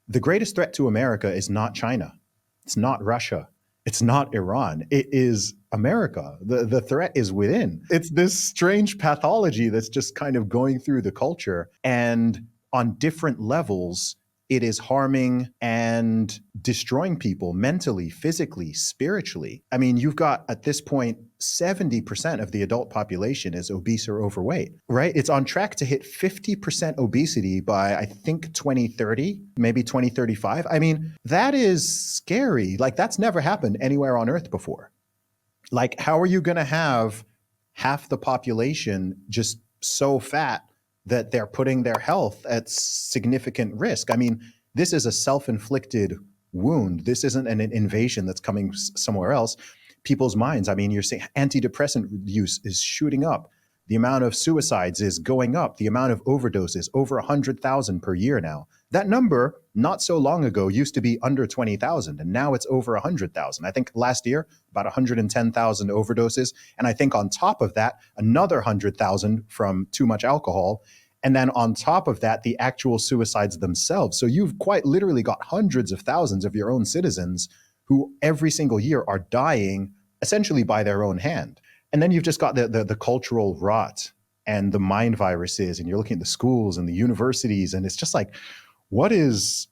the greatest threat to America is not China. It's not Russia. It's not Iran. It is America. The threat is within. It's this strange pathology that's just kind of going through the culture. And on different levels, it is harming and destroying people mentally, physically, spiritually. I mean, you've got at this point, 70% of the adult population is obese or overweight, right? It's on track to hit 50% obesity by, I think, 2030, maybe 2035. I mean, that is scary. Like, that's never happened anywhere on Earth before. Like, how are you going to have half the population just so fat that they're putting their health at significant risk? I mean, this is a self-inflicted wound. This isn't an invasion that's coming somewhere else. People's minds, I mean, you're saying antidepressant use is shooting up. The amount of suicides is going up. The amount of overdoses, over 100,000 per year now. That number, not so long ago, used to be under 20,000, and now it's over 100,000. I think last year, about 110,000 overdoses. And I think on top of that, another 100,000 from too much alcohol. And then on top of that, the actual suicides themselves. So you've quite literally got hundreds of thousands of your own citizens who every single year are dying essentially by their own hand. And then you've just got the cultural rot and the mind viruses, and you're looking at the schools and the universities, and it's just like, what is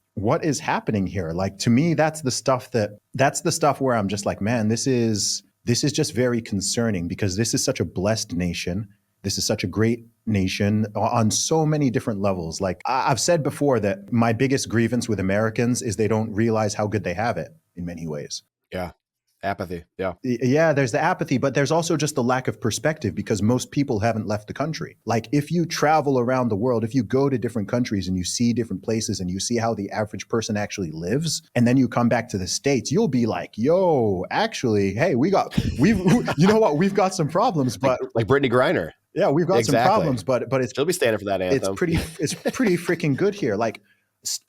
happening here? Like, to me, that's the stuff where I'm just like, man, this is just very concerning, because this is such a blessed nation. This is such a great nation on so many different levels. Like, I've said before that my biggest grievance with Americans is they don't realize how good they have it in many ways. Yeah. Apathy. Yeah. Yeah, there's the apathy, but there's also just the lack of perspective, because most people haven't left the country. Like, if you travel around the world, if you go to different countries and you see different places and you see how the average person actually lives, and then you come back to the States, you'll be like, yo, actually, hey, we've you know what? We've got some problems, but like Brittany Griner. Yeah, we've got some problems, but it's, she'll be standing for that anthem. It's pretty freaking good here. Like,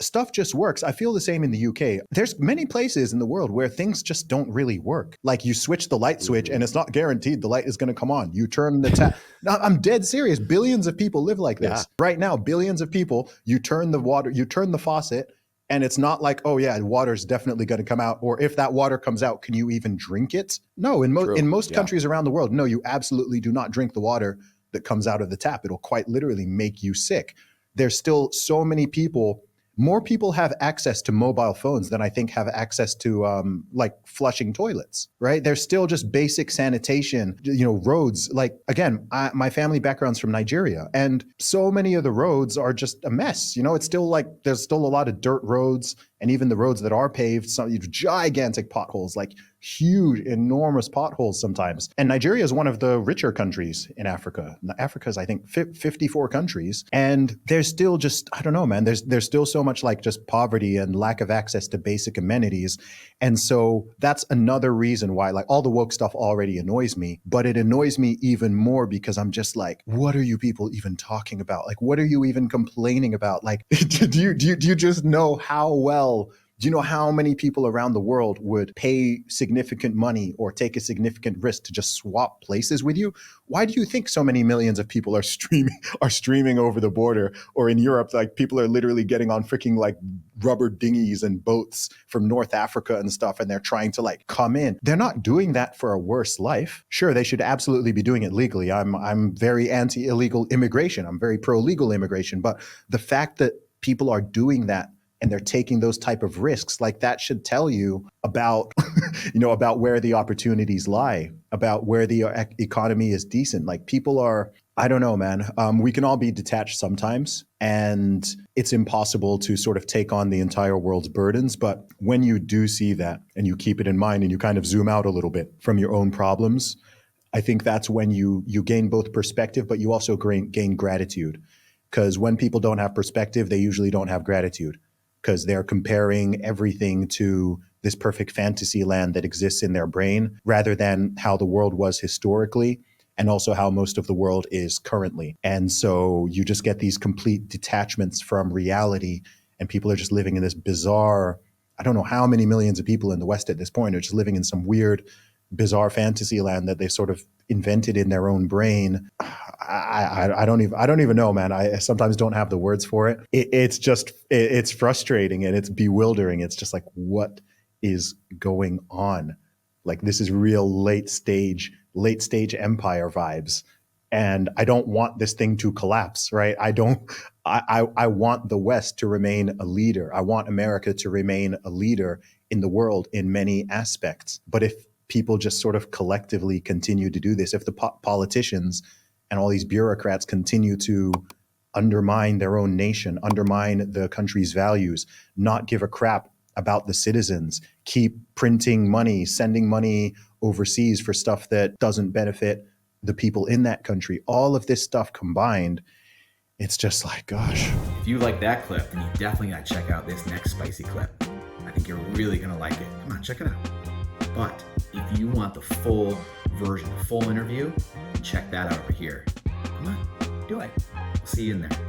stuff just works. I feel the same in the UK. There's many places in the world where things just don't really work. Like, you switch the light switch and it's not guaranteed the light is going to come on. You turn the tap. No, I'm dead serious. Billions of people live like this. Yeah. Right now, billions of people, you turn the faucet, and it's not like, oh yeah, water's definitely going to come out. Or if that water comes out, can you even drink it? No, in most countries around the world, no, you absolutely do not drink the water that comes out of the tap. It'll quite literally make you sick. There's still so many people. More people have access to mobile phones than I think have access to like flushing toilets, right? There's still just basic sanitation, roads. Like, again, my family background's from Nigeria, and so many of the roads are just a mess. It's still like, there's still a lot of dirt roads, and even the roads that are paved, some gigantic potholes, like huge, enormous potholes sometimes. And Nigeria is one of the richer countries in Africa. Africa is, I think, 54 countries. And there's still just, I don't know, man, there's still so much like just poverty and lack of access to basic amenities. And so that's another reason why, like, all the woke stuff already annoys me, but it annoys me even more because I'm just like, what are you people even talking about? Like, what are you even complaining about? Like, do you just know how well, do you know how many people around the world would pay significant money or take a significant risk to just swap places with you? Why do you think so many millions of people are streaming over the border? Or in Europe, like, people are literally getting on freaking like rubber dinghies and boats from North Africa and stuff, and they're trying to like come in. They're not doing that for a worse life. Sure, they should absolutely be doing it legally. I'm very anti-illegal immigration. I'm very pro-legal immigration. But the fact that people are doing that and they're taking those type of risks, like, that should tell you about, about where the opportunities lie, about where the economy is decent. Like, people are, I don't know, man. We can all be detached sometimes, and it's impossible to sort of take on the entire world's burdens. But when you do see that and you keep it in mind and you kind of zoom out a little bit from your own problems, I think that's when you gain both perspective, but you also gain gratitude. Because when people don't have perspective, they usually don't have gratitude, because they're comparing everything to this perfect fantasy land that exists in their brain rather than how the world was historically and also how most of the world is currently. And so you just get these complete detachments from reality, and people are just living in this bizarre, I don't know how many millions of people in the West at this point are just living in some weird, bizarre fantasy land that they sort of invented in their own brain. I don't even know, man. I sometimes don't have the words for it. It's frustrating and it's bewildering. It's just like, what is going on? Like, this is real late stage empire vibes. And I don't want this thing to collapse, right? I want the West to remain a leader. I want America to remain a leader in the world in many aspects. But if people just sort of collectively continue to do this, if the politicians and all these bureaucrats continue to undermine their own nation, undermine the country's values, not give a crap about the citizens, keep printing money, sending money overseas for stuff that doesn't benefit the people in that country, all of this stuff combined, it's just like, gosh. If you like that clip, then you definitely gotta check out this next spicy clip. I think you're really gonna like it. Come on, check it out. But if you want the full version, the full interview, check that out over here. Come on, do it. I'll see you in there.